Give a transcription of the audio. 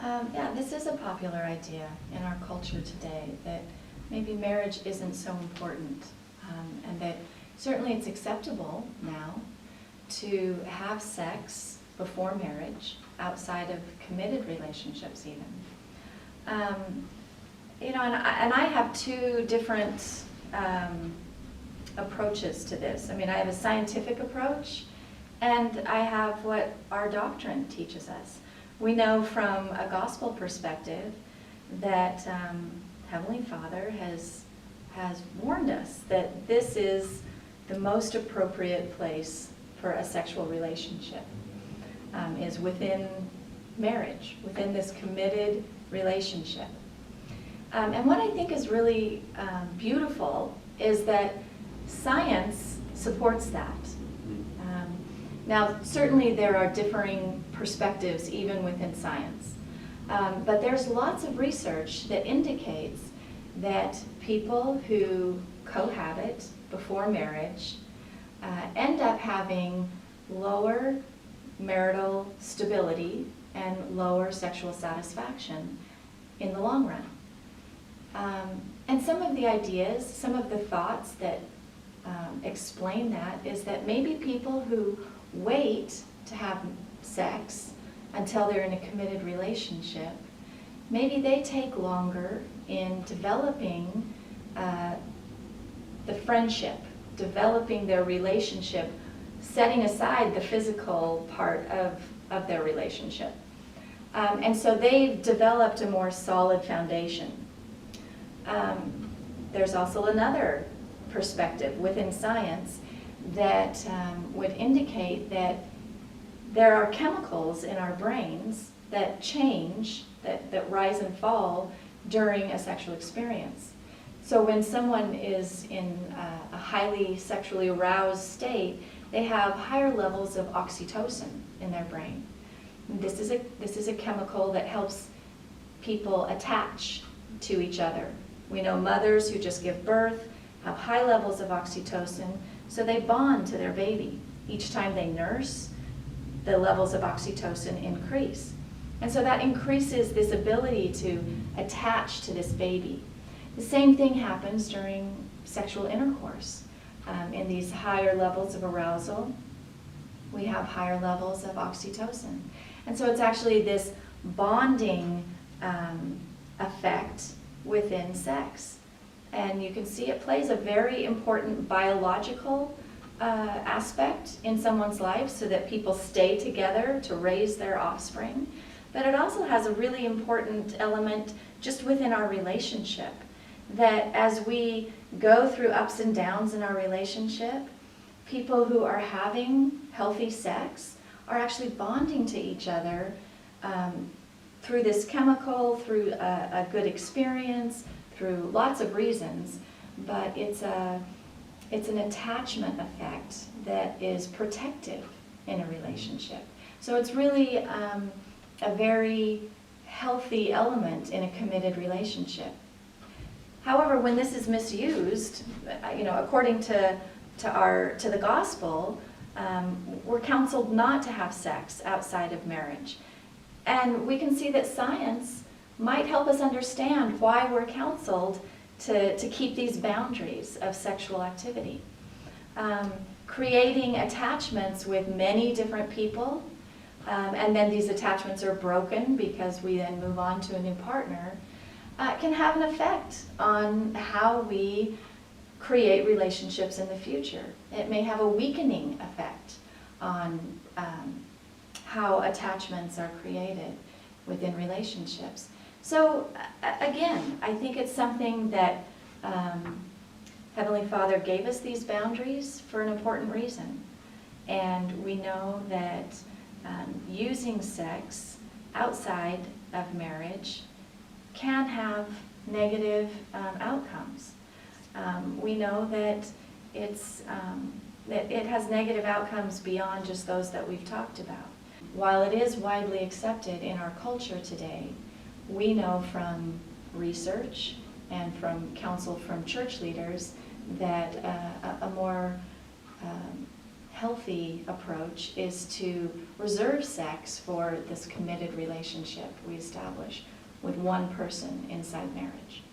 Yeah, this is a popular idea in our culture today, that maybe marriage isn't so important, and that certainly it's acceptable now to have sex before marriage, outside of committed relationships even. And I have two different approaches to this. I mean, I have a scientific approach, and I have what our doctrine teaches us. We know from a gospel perspective that Heavenly Father has warned us that this is the most appropriate place for a sexual relationship, is within marriage, within this committed relationship. And what I think is really beautiful is that science supports that. Now, certainly there are differing perspectives even within science, but there's lots of research that indicates that people who cohabit before marriage end up having lower marital stability and lower sexual satisfaction in the long run. And some of the ideas, some of the thoughts that explain that is that maybe people who wait to have sex until they're in a committed relationship, maybe they take longer in developing the friendship, developing their relationship, setting aside the physical part of their relationship. And so they've developed a more solid foundation. There's also another perspective within science that would indicate that there are chemicals in our brains that change, that rise and fall during a sexual experience. So when someone is in a highly sexually aroused state, they have higher levels of oxytocin in their brain. This is a chemical that helps people attach to each other. We know mothers who just give birth have high levels of oxytocin, so they bond to their baby. Each time they nurse, the levels of oxytocin increase. And so that increases this ability to attach to this baby. The same thing happens during sexual intercourse. In these higher levels of arousal, we have higher levels of oxytocin. And so it's actually this bonding effect within sex. And you can see it plays a very important biological aspect in someone's life so that people stay together to raise their offspring. But it also has a really important element just within our relationship, that as we go through ups and downs in our relationship, people who are having healthy sex are actually bonding to each other through this chemical, through a good experience, through lots of reasons, but it's an attachment effect that is protective in a relationship. So it's really a very healthy element in a committed relationship. However, when this is misused, according to the gospel, we're counseled not to have sex outside of marriage. And we can see that science might help us understand why we're counseled to keep these boundaries of sexual activity. Creating attachments with many different people, and then these attachments are broken because we then move on to a new partner, can have an effect on how we create relationships in the future. It may have a weakening effect on how attachments are created within relationships. So again, I think it's something that Heavenly Father gave us these boundaries for an important reason. And we know that using sex outside of marriage can have negative outcomes. We know that it has negative outcomes beyond just those that we've talked about. While it is widely accepted in our culture today, we know from research and from counsel from church leaders that a more healthy approach is to reserve sex for this committed relationship we establish with one person inside marriage.